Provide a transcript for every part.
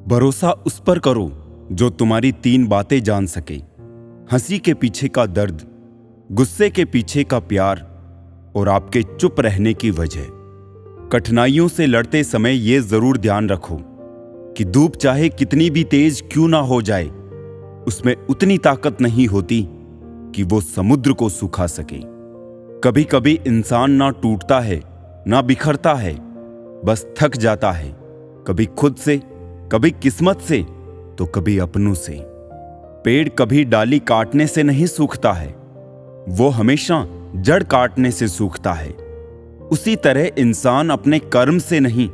भरोसा उस पर करो जो तुम्हारी 3 बातें जान सके। हंसी के पीछे का दर्द, गुस्से के पीछे का प्यार और आपके चुप रहने की वजह। कठिनाइयों से लड़ते समय यह जरूर ध्यान रखो कि धूप चाहे कितनी भी तेज क्यों ना हो जाए, उसमें उतनी ताकत नहीं होती कि वो समुद्र को सुखा सके। कभी कभी इंसान ना टूटता है ना बिखरता है, बस थक जाता है, कभी खुद से, कभी किस्मत से, तो कभी अपनों से। पेड़ कभी डाली काटने से नहीं सूखता है, वो हमेशा जड़ काटने से सूखता है। उसी तरह इंसान अपने कर्म से नहीं,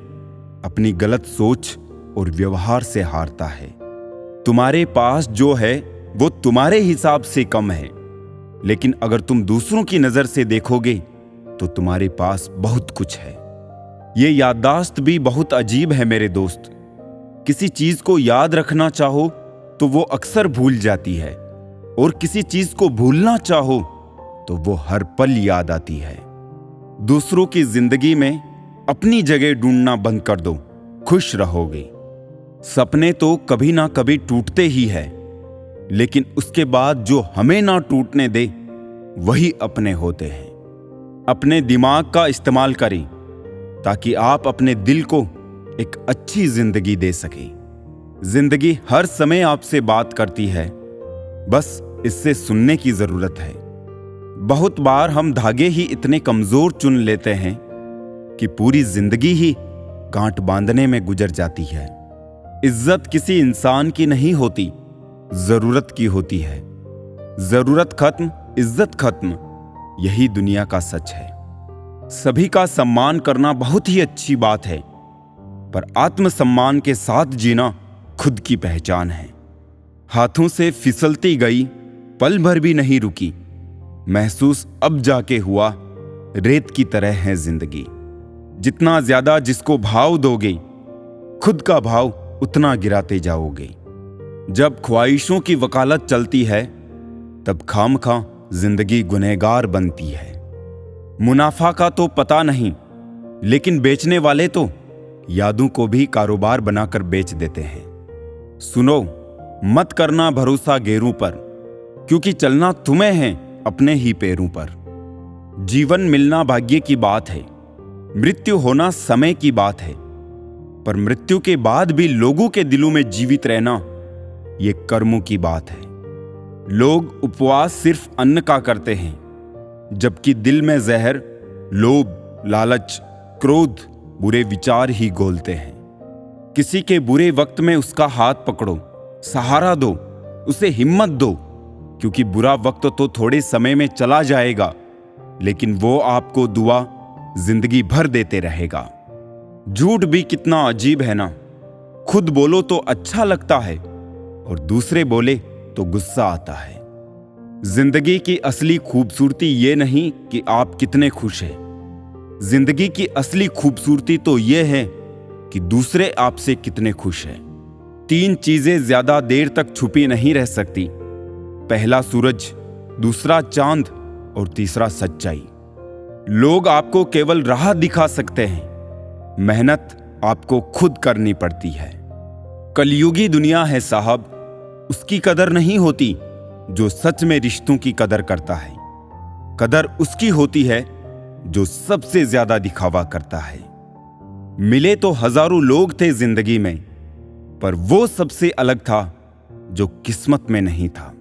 अपनी गलत सोच और व्यवहार से हारता है। तुम्हारे पास जो है वो तुम्हारे हिसाब से कम है, लेकिन अगर तुम दूसरों की नजर से देखोगे तो तुम्हारे पास बहुत कुछ है। ये याददाश्त भी बहुत अजीब है मेरे दोस्त। किसी चीज को याद रखना चाहो तो वो अक्सर भूल जाती है, और किसी चीज को भूलना चाहो तो वो हर पल याद आती है। दूसरों की जिंदगी में अपनी जगह ढूंढना बंद कर दो, खुश रहोगे। सपने तो कभी ना कभी टूटते ही है, लेकिन उसके बाद जो हमें ना टूटने दे वही अपने होते हैं। अपने दिमाग का इस्तेमाल करें ताकि आप अपने दिल को एक अच्छी जिंदगी दे सकें। जिंदगी हर समय आपसे बात करती है, बस इससे सुनने की जरूरत है। बहुत बार हम धागे ही इतने कमजोर चुन लेते हैं कि पूरी जिंदगी ही गांठ बांधने में गुजर जाती है। इज्जत किसी इंसान की नहीं होती, जरूरत की होती है। जरूरत खत्म, इज्जत खत्म, यही दुनिया का सच है। सभी का सम्मान करना बहुत ही अच्छी बात है, पर आत्मसम्मान के साथ जीना खुद की पहचान है। हाथों से फिसलती गई, पल भर भी नहीं रुकी, महसूस अब जाके हुआ, रेत की तरह है जिंदगी। जितना ज्यादा जिसको भाव दोगे, खुद का भाव उतना गिराते जाओगे। जब ख्वाहिशों की वकालत चलती है, तब खामखा जिंदगी गुनहगार बनती है। मुनाफा का तो पता नहीं, लेकिन बेचने वाले तो यादों को भी कारोबार बनाकर बेच देते हैं। सुनो, मत करना भरोसा गैरों पर, क्योंकि चलना तुम्हें है अपने ही पैरों पर। जीवन मिलना भाग्य की बात है, मृत्यु होना समय की बात है, पर मृत्यु के बाद भी लोगों के दिलों में जीवित रहना ये कर्मों की बात है। लोग उपवास सिर्फ अन्न का करते हैं, जबकि दिल में जहर, लोभ, लालच, क्रोध, बुरे विचार ही घोलते हैं। किसी के बुरे वक्त में उसका हाथ पकड़ो, सहारा दो, उसे हिम्मत दो, क्योंकि बुरा वक्त तो थोड़े समय में चला जाएगा, लेकिन वो आपको दुआ जिंदगी भर देते रहेगा। झूठ भी कितना अजीब है ना। खुद बोलो तो अच्छा लगता है, और दूसरे बोले तो गुस्सा आता है। जिंदगी की असली खूबसूरती ये नहीं कि आप कितने खुश हैं। जिंदगी की असली खूबसूरती तो ये है कि दूसरे आपसे कितने खुश हैं। 3 चीजें ज्यादा देर तक छुपी नहीं रह सकती। पहला सूरज, दूसरा चांद और तीसरा सच्चाई। लोग आपको केवल राह दिखा सकते हैं, मेहनत आपको खुद करनी पड़ती है। कलयुगी दुनिया है साहब, उसकी कदर नहीं होती जो सच में रिश्तों की कदर करता है। कदर उसकी होती है जो सबसे ज्यादा दिखावा करता है। मिले तो हजारों लोग थे जिंदगी में, पर वो सबसे अलग था जो किस्मत में नहीं था।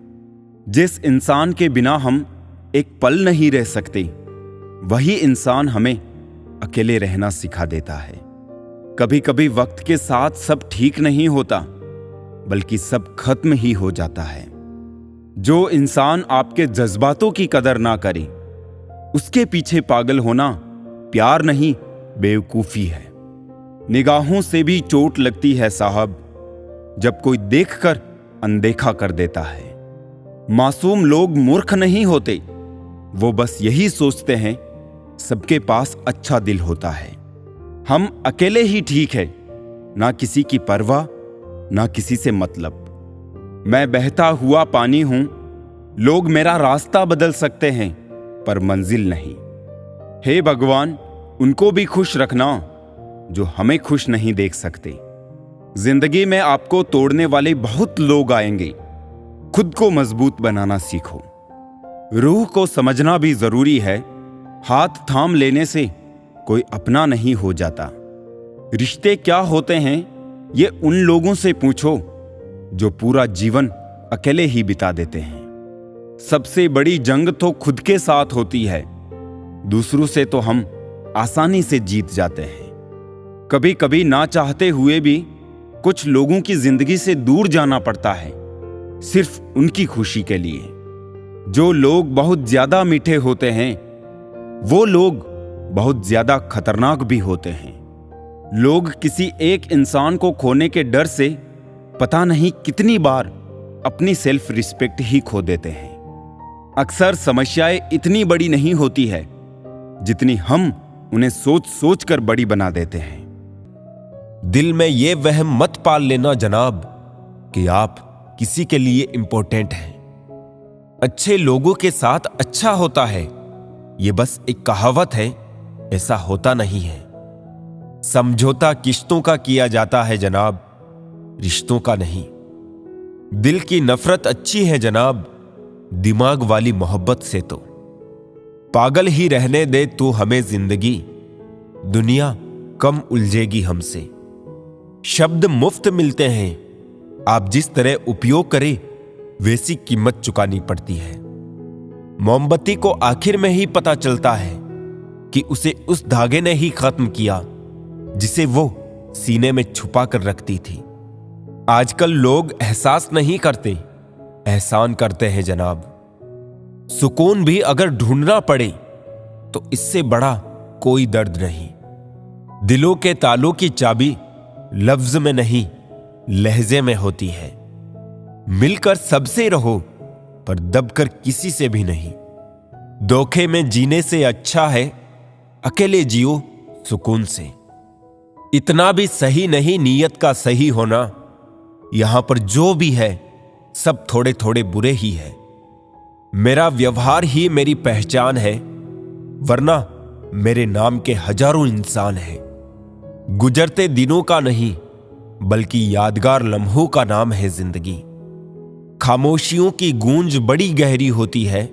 जिस इंसान के बिना हम एक पल नहीं रह सकते, वही इंसान हमें अकेले रहना सिखा देता है। कभी कभी वक्त के साथ सब ठीक नहीं होता, बल्कि सब खत्म ही हो जाता है। जो इंसान आपके जज्बातों की कदर ना करे, उसके पीछे पागल होना प्यार नहीं, बेवकूफी है। निगाहों से भी चोट लगती है साहब, जब कोई देखकर अनदेखा कर देता है। मासूम लोग मूर्ख नहीं होते, वो बस यही सोचते हैं सबके पास अच्छा दिल होता है। हम अकेले ही ठीक है, ना किसी की परवाह, ना किसी से मतलब। मैं बहता हुआ पानी हूं, लोग मेरा रास्ता बदल सकते हैं पर मंजिल नहीं। हे भगवान, उनको भी खुश रखना जो हमें खुश नहीं देख सकते। जिंदगी में आपको तोड़ने वाले बहुत लोग आएंगे। खुद को मजबूत बनाना सीखो। रूह को समझना भी जरूरी है। हाथ थाम लेने से कोई अपना नहीं हो जाता। रिश्ते क्या होते हैं ये उन लोगों से पूछो जो पूरा जीवन अकेले ही बिता देते हैं। सबसे बड़ी जंग तो खुद के साथ होती है। दूसरों से तो हम आसानी से जीत जाते हैं। कभी कभी ना चाहते हुए भी कुछ लोगों की जिंदगी से दूर जाना पड़ता है, सिर्फ उनकी खुशी के लिए। जो लोग बहुत ज्यादा मीठे होते हैं वो लोग बहुत ज्यादा खतरनाक भी होते हैं। लोग किसी एक इंसान को खोने के डर से पता नहीं कितनी बार अपनी सेल्फ रिस्पेक्ट ही खो देते हैं। अक्सर समस्याएं इतनी बड़ी नहीं होती है जितनी हम उन्हें सोच सोच कर बड़ी बना देते हैं। दिल में ये वहम मत पाल लेना जनाब कि आप किसी के लिए इंपॉर्टेंट हैं। अच्छे लोगों के साथ अच्छा होता है, ये बस एक कहावत है, ऐसा होता नहीं है। समझौता किश्तों का किया जाता है जनाब, रिश्तों का नहीं। दिल की नफरत अच्छी है जनाब, दिमाग वाली मोहब्बत से तो। पागल ही रहने दे तू हमें जिंदगी, दुनिया कम उलझेगी हमसे। शब्द मुफ्त मिलते हैं, आप जिस तरह उपयोग करें वैसी कीमत चुकानी पड़ती है। मोमबत्ती को आखिर में ही पता चलता है कि उसे उस धागे ने ही खत्म किया जिसे वो सीने में छुपा कर रखती थी। आजकल लोग एहसास नहीं करते, एहसान करते हैं जनाब। सुकून भी अगर ढूंढना पड़े तो इससे बड़ा कोई दर्द नहीं। दिलों के तालों की चाबी लफ्ज में नहीं लहजे में होती है। मिलकर सबसे रहो पर दबकर किसी से भी नहीं। धोखे में जीने से अच्छा है अकेले जियो सुकून से। इतना भी सही नहीं नीयत का सही होना, यहां पर जो भी है सब थोड़े थोड़े बुरे ही है। मेरा व्यवहार ही मेरी पहचान है, वरना मेरे नाम के हजारों इंसान हैं। गुजरते दिनों का नहीं बल्कि यादगार लम्हों का नाम है जिंदगी। खामोशियों की गूंज बड़ी गहरी होती है,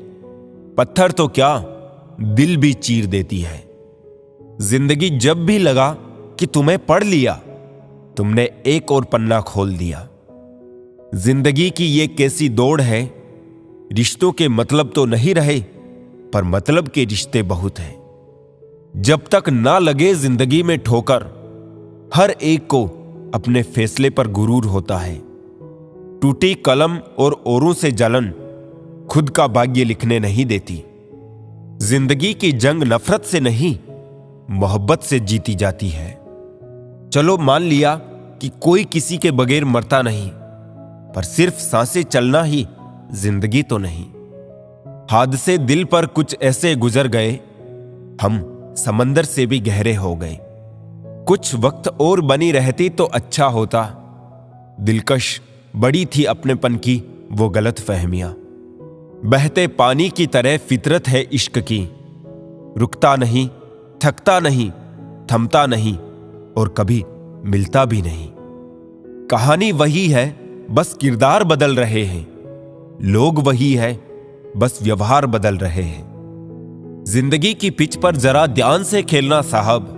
पत्थर तो क्या दिल भी चीर देती है। जिंदगी जब भी लगा कि तुम्हें पढ़ लिया, तुमने एक और पन्ना खोल दिया। जिंदगी की ये कैसी दौड़ है, रिश्तों के मतलब तो नहीं रहे पर मतलब के रिश्ते बहुत हैं। जब तक ना लगे जिंदगी में ठोकर, हर एक को अपने फैसले पर गुरूर होता है। टूटी कलम और औरों से जलन खुद का भाग्य लिखने नहीं देती। जिंदगी की जंग नफरत से नहीं मोहब्बत से जीती जाती है। चलो मान लिया कि कोई किसी के बगैर मरता नहीं, पर सिर्फ सांसें चलना ही जिंदगी तो नहीं। हादसे दिल पर कुछ ऐसे गुजर गए, हम समंदर से भी गहरे हो गए। कुछ वक्त और बनी रहती तो अच्छा होता। दिलकश बड़ी थी अपनेपन की वो गलत फहमियां। बहते पानी की तरह फितरत है इश्क की, रुकता नहीं, थकता नहीं, थमता नहीं और कभी मिलता भी नहीं। कहानी वही है, बस किरदार बदल रहे हैं। लोग वही है, बस व्यवहार बदल रहे हैं। जिंदगी की पिच पर जरा ध्यान से खेलना साहब,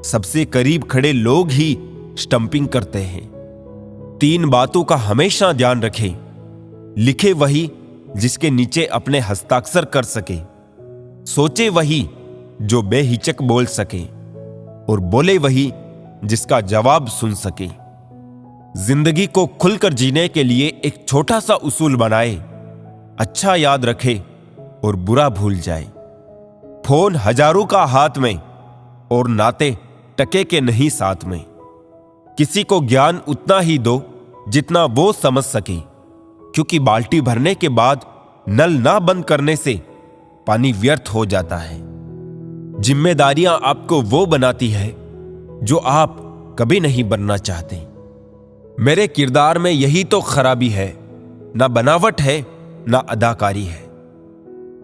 सबसे करीब खड़े लोग ही स्टंपिंग करते हैं। 3 बातों का हमेशा ध्यान रखें, लिखे वही जिसके नीचे अपने हस्ताक्षर कर सके, सोचे वही जो बेहिचक बोल सके और बोले वही जिसका जवाब सुन सके। जिंदगी को खुलकर जीने के लिए एक छोटा सा उसूल बनाए, अच्छा याद रखे और बुरा भूल जाए। फोन हजारों का हाथ में और नाते टके के नहीं साथ में। किसी को ज्ञान उतना ही दो जितना वो समझ सके, क्योंकि बाल्टी भरने के बाद नल ना बंद करने से पानी व्यर्थ हो जाता है। जिम्मेदारियां आपको वो बनाती है जो आप कभी नहीं बनना चाहते। मेरे किरदार में यही तो खराबी है, ना बनावट है ना अदाकारी है।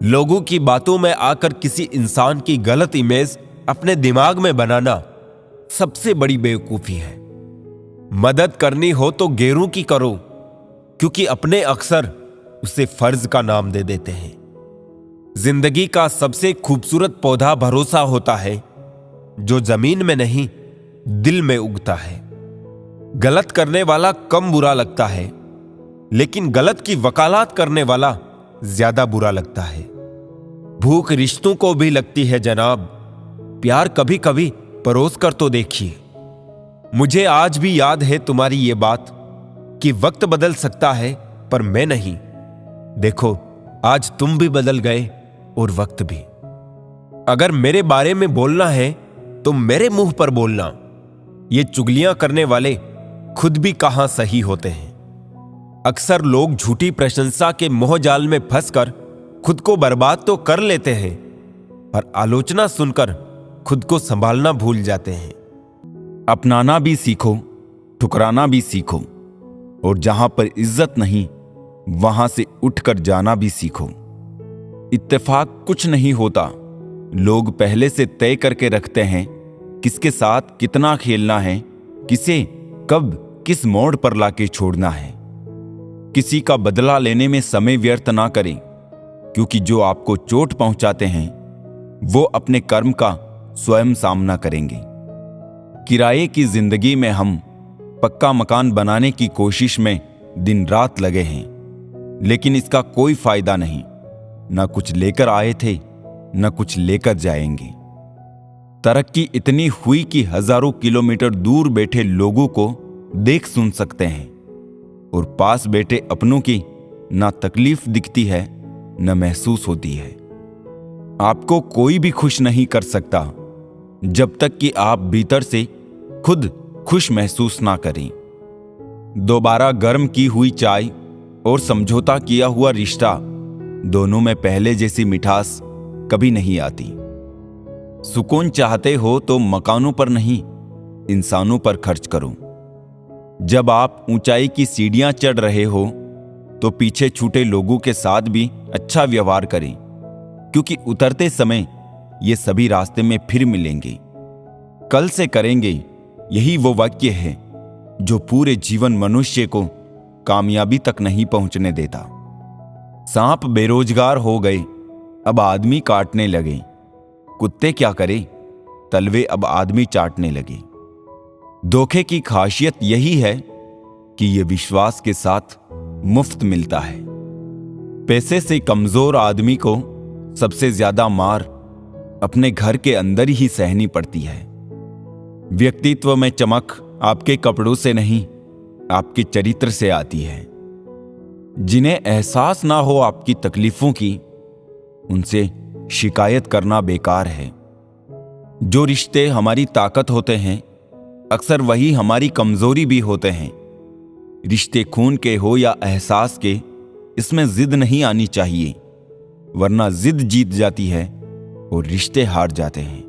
लोगों की बातों में आकर किसी इंसान की गलत इमेज अपने दिमाग में बनाना सबसे बड़ी बेवकूफी है। मदद करनी हो तो गैरों की करो, क्योंकि अपने अक्सर उसे फर्ज का नाम दे देते हैं। जिंदगी का सबसे खूबसूरत पौधा भरोसा होता है, जो जमीन में नहीं दिल में उगता है। गलत करने वाला कम बुरा लगता है, लेकिन गलत की वकालत करने वाला ज्यादा बुरा लगता है। भूख रिश्तों को भी लगती है जनाब, प्यार कभी कभी परोस कर तो देखिए। मुझे आज भी याद है तुम्हारी ये बात कि वक्त बदल सकता है पर मैं नहीं। देखो, आज तुम भी बदल गए और वक्त भी। अगर मेरे बारे में बोलना है तो मेरे मुंह पर बोलना। ये चुगलियां करने वाले खुद भी कहां सही होते हैं। अक्सर लोग झूठी प्रशंसा के मोहजाल में फंसकर खुद को बर्बाद तो कर लेते हैं, पर आलोचना सुनकर खुद को संभालना भूल जाते हैं। अपनाना भी सीखो, ठुकराना भी सीखो, और जहां पर इज्जत नहीं वहां से उठकर जाना भी सीखो। इत्तेफाक कुछ नहीं होता, लोग पहले से तय करके रखते हैं किसके साथ कितना खेलना है, किसे कब किस मोड़ पर लाके छोड़ना है। किसी का बदला लेने में समय व्यर्थ ना करें, क्योंकि जो आपको चोट पहुंचाते हैं वो अपने कर्म का स्वयं सामना करेंगे। किराए की जिंदगी में हम पक्का मकान बनाने की कोशिश में दिन रात लगे हैं, लेकिन इसका कोई फायदा नहीं। ना कुछ लेकर आए थे, ना कुछ लेकर जाएंगे। तरक्की इतनी हुई कि हजारों किलोमीटर दूर बैठे लोगों को देख सुन सकते हैं, और पास बैठे अपनों की ना तकलीफ दिखती है न महसूस होती है। आपको कोई भी खुश नहीं कर सकता जब तक कि आप भीतर से खुद खुश महसूस ना करें। दोबारा गर्म की हुई चाय और समझौता किया हुआ रिश्ता, दोनों में पहले जैसी मिठास कभी नहीं आती। सुकून चाहते हो तो मकानों पर नहीं, इंसानों पर खर्च करो। जब आप ऊंचाई की सीढ़ियां चढ़ रहे हो तो पीछे छूटे लोगों के साथ भी अच्छा व्यवहार करें, क्योंकि उतरते समय ये सभी रास्ते में फिर मिलेंगे। कल से करेंगे, यही वो वाक्य है जो पूरे जीवन मनुष्य को कामयाबी तक नहीं पहुंचने देता। सांप बेरोजगार हो गए, अब आदमी काटने लगे। कुत्ते क्या करे, तलवे अब आदमी चाटने लगे। धोखे की खासियत यही है कि यह विश्वास के साथ मुफ्त मिलता है। पैसे से कमजोर आदमी को सबसे ज्यादा मार अपने घर के अंदर ही सहनी पड़ती है। व्यक्तित्व में चमक आपके कपड़ों से नहीं, आपके चरित्र से आती है। जिन्हें एहसास ना हो आपकी तकलीफों की, उनसे शिकायत करना बेकार है। जो रिश्ते हमारी ताकत होते हैं, अक्सर वही हमारी कमजोरी भी होते हैं। रिश्ते खून के हो या एहसास के, इसमें जिद नहीं आनी चाहिए, वरना जिद जीत जाती है और रिश्ते हार जाते हैं।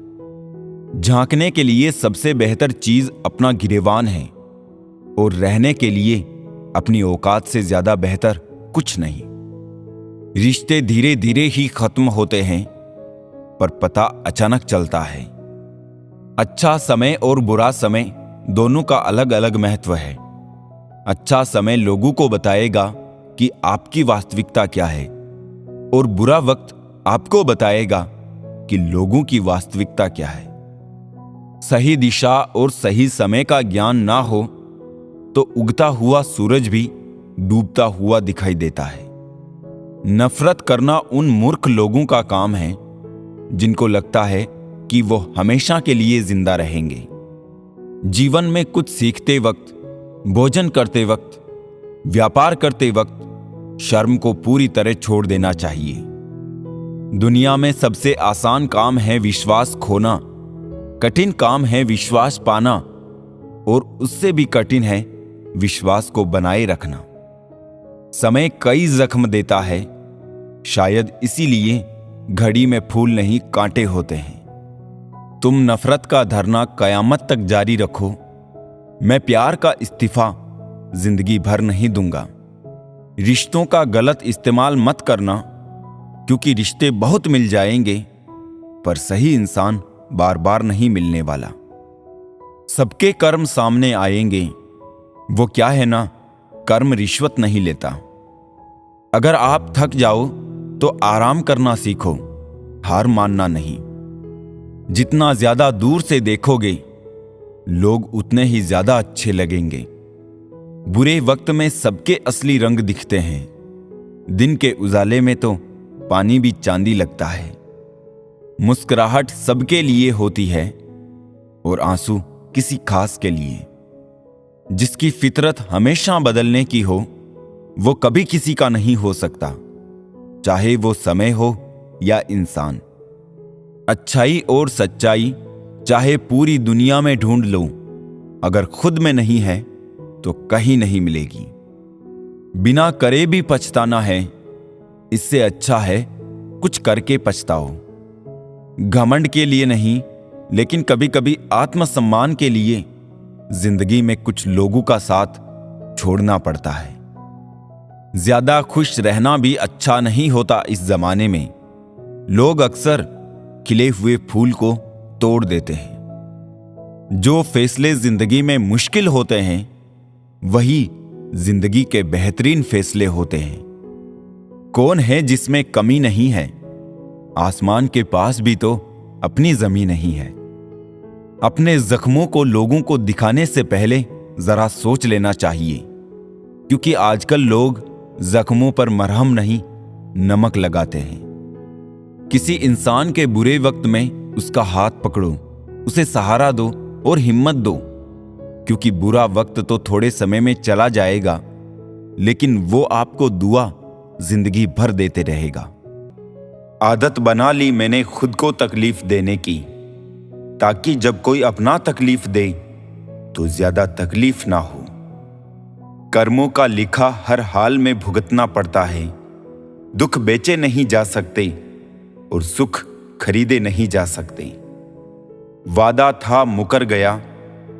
झांकने के लिए सबसे बेहतर चीज अपना गिरेबान है, और रहने के लिए अपनी औकात से ज्यादा बेहतर कुछ नहीं। रिश्ते धीरे धीरे ही खत्म होते हैं, पर पता अचानक चलता है। अच्छा समय और बुरा समय दोनों का अलग अलग महत्व है। अच्छा समय लोगों को बताएगा कि आपकी वास्तविकता क्या है, और बुरा वक्त आपको बताएगा कि लोगों की वास्तविकता क्या है। सही दिशा और सही समय का ज्ञान ना हो तो उगता हुआ सूरज भी डूबता हुआ दिखाई देता है। नफरत करना उन मूर्ख लोगों का काम है जिनको लगता है कि वो हमेशा के लिए जिंदा रहेंगे। जीवन में कुछ सीखते वक्त, भोजन करते वक्त, व्यापार करते वक्त शर्म को पूरी तरह छोड़ देना चाहिए। दुनिया में सबसे आसान काम है विश्वास खोना, कठिन काम है विश्वास पाना, और उससे भी कठिन है विश्वास को बनाए रखना। समय कई जख्म देता है, शायद इसीलिए घड़ी में फूल नहीं कांटे होते हैं। तुम नफरत का धरना कयामत तक जारी रखो, मैं प्यार का इस्तीफा जिंदगी भर नहीं दूंगा। रिश्तों का गलत इस्तेमाल मत करना, क्योंकि रिश्ते बहुत मिल जाएंगे, पर सही इंसान बार बार नहीं मिलने वाला। सबके कर्म सामने आएंगे, वो क्या है ना, कर्म रिश्वत नहीं लेता। अगर आप थक जाओ तो आराम करना सीखो, हार मानना नहीं। जितना ज्यादा दूर से देखोगे लोग उतने ही ज्यादा अच्छे लगेंगे। बुरे वक्त में सबके असली रंग दिखते हैं। दिन के उजाले में तो पानी भी चांदी लगता है। मुस्कुराहट सबके लिए होती है और आंसू किसी खास के लिए। जिसकी फितरत हमेशा बदलने की हो वो कभी किसी का नहीं हो सकता, चाहे वो समय हो या इंसान। अच्छाई और सच्चाई चाहे पूरी दुनिया में ढूंढ लो, अगर खुद में नहीं है तो कहीं नहीं मिलेगी। बिना करे भी पछताना है, इससे अच्छा है कुछ करके पछताओ। घमंड के लिए नहीं, लेकिन कभी कभी आत्मसम्मान के लिए जिंदगी में कुछ लोगों का साथ छोड़ना पड़ता है। ज्यादा खुश रहना भी अच्छा नहीं होता। इस जमाने में लोग अक्सर खिले हुए फूल को तोड़ देते हैं। जो फैसले जिंदगी में मुश्किल होते हैं वही जिंदगी के बेहतरीन फैसले होते हैं। कौन है जिसमें कमी नहीं है? आसमान के पास भी तो अपनी जमीन नहीं है। अपने जख्मों को लोगों को दिखाने से पहले जरा सोच लेना चाहिए, क्योंकि आजकल लोग जख्मों पर मरहम नहीं नमक लगाते हैं। किसी इंसान के बुरे वक्त में उसका हाथ पकड़ो, उसे सहारा दो और हिम्मत दो, क्योंकि बुरा वक्त तो थोड़े समय में चला जाएगा, लेकिन वो आपको दुआ जिंदगी भर देते रहेगा। आदत बना ली मैंने खुद को तकलीफ देने की, ताकि जब कोई अपना तकलीफ दे तो ज्यादा तकलीफ ना हो। कर्मों का लिखा हर हाल में भुगतना पड़ता है। दुख बेचे नहीं जा सकते और सुख खरीदे नहीं जा सकते। वादा था मुकर गया,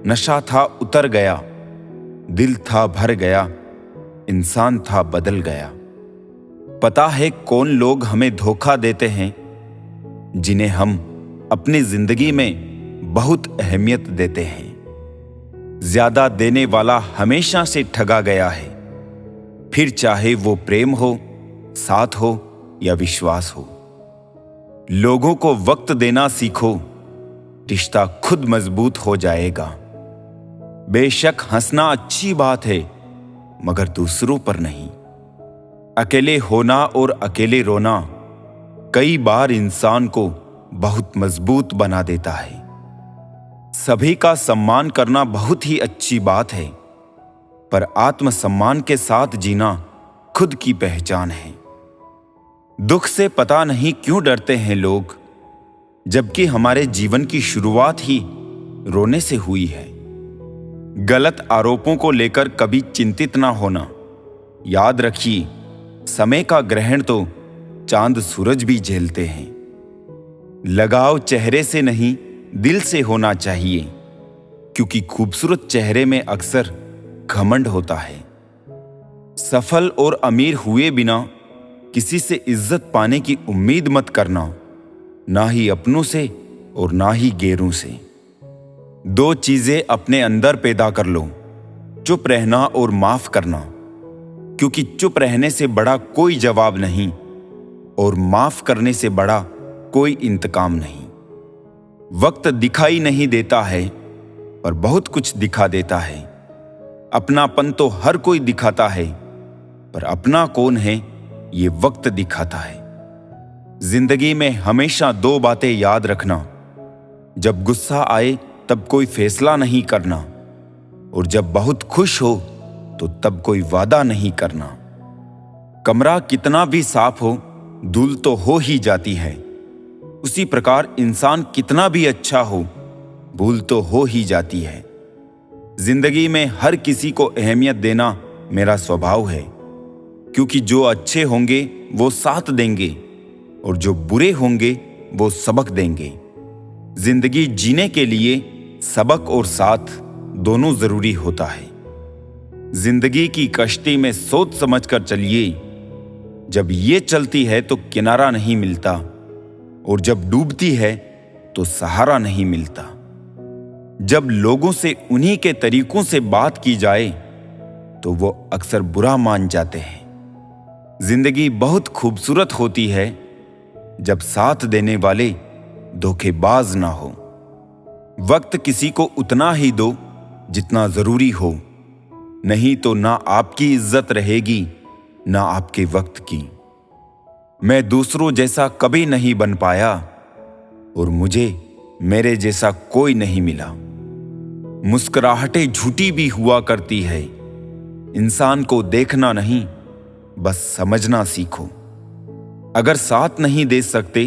नशा था उतर गया, दिल था भर गया, इंसान था बदल गया। पता है कौन लोग हमें धोखा देते हैं, जिन्हें हम अपनी जिंदगी में बहुत अहमियत देते हैं। ज्यादा देने वाला हमेशा से ठगा गया है, फिर चाहे वो प्रेम हो, साथ हो या विश्वास हो। लोगों को वक्त देना सीखो, रिश्ता खुद मजबूत हो जाएगा। बेशक हंसना अच्छी बात है, मगर दूसरों पर नहीं। अकेले होना और अकेले रोना कई बार इंसान को बहुत मजबूत बना देता है। सभी का सम्मान करना बहुत ही अच्छी बात है, पर आत्मसम्मान के साथ जीना खुद की पहचान है। दुख से पता नहीं क्यों डरते हैं लोग, जबकि हमारे जीवन की शुरुआत ही रोने से हुई है। गलत आरोपों को लेकर कभी चिंतित ना होना। याद रखिए, समय का ग्रहण तो चांद सूरज भी झेलते हैं। लगाव चेहरे से नहीं दिल से होना चाहिए, क्योंकि खूबसूरत चेहरे में अक्सर घमंड होता है। सफल और अमीर हुए बिना किसी से इज्जत पाने की उम्मीद मत करना, ना ही अपनों से और ना ही गैरों से। दो चीजें अपने अंदर पैदा कर लो, चुप रहना और माफ करना, क्योंकि चुप रहने से बड़ा कोई जवाब नहीं और माफ करने से बड़ा कोई इंतकाम नहीं। वक्त दिखाई नहीं देता है, पर बहुत कुछ दिखा देता है। अपनापन तो हर कोई दिखाता है, पर अपना कौन है ये वक्त दिखाता है। जिंदगी में हमेशा दो बातें याद रखना, जब गुस्सा आए तब कोई फैसला नहीं करना, और जब बहुत खुश हो तो तब कोई वादा नहीं करना। कमरा कितना भी साफ हो, धूल तो हो ही जाती है। उसी प्रकार इंसान कितना भी अच्छा हो, भूल तो हो ही जाती है। जिंदगी में हर किसी को अहमियत देना मेरा स्वभाव है, क्योंकि जो अच्छे होंगे वो साथ देंगे और जो बुरे होंगे वो सबक देंगे। जिंदगी जीने के लिए सबक और साथ दोनों जरूरी होता है। जिंदगी की कश्ती में सोच समझकर चलिए। जब ये चलती है तो किनारा नहीं मिलता, और जब डूबती है तो सहारा नहीं मिलता। जब लोगों से उन्हीं के तरीकों से बात की जाए तो वो अक्सर बुरा मान जाते हैं। जिंदगी बहुत खूबसूरत होती है जब साथ देने वाले धोखेबाज ना हो। वक्त किसी को उतना ही दो जितना जरूरी हो, नहीं तो ना आपकी इज्जत रहेगी ना आपके वक्त की। मैं दूसरों जैसा कभी नहीं बन पाया और मुझे मेरे जैसा कोई नहीं मिला। मुस्कुराहटें झूठी भी हुआ करती है। इंसान को देखना नहीं, बस समझना सीखो। अगर साथ नहीं दे सकते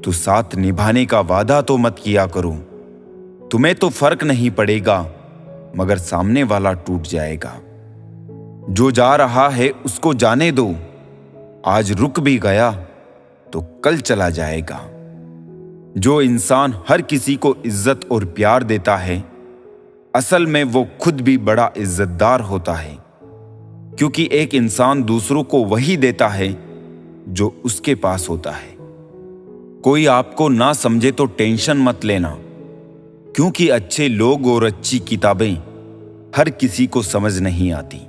तो साथ निभाने का वादा तो मत किया करो। तुम्हें तो फर्क नहीं पड़ेगा, मगर सामने वाला टूट जाएगा। जो जा रहा है उसको जाने दो। आज रुक भी गया तो कल चला जाएगा। जो इंसान हर किसी को इज्जत और प्यार देता है, असल में वो खुद भी बड़ा इज्जतदार होता है, क्योंकि एक इंसान दूसरों को वही देता है जो उसके पास होता है। कोई आपको ना समझे तो टेंशन मत लेना, क्योंकि अच्छे लोग और अच्छी किताबें हर किसी को समझ नहीं आती।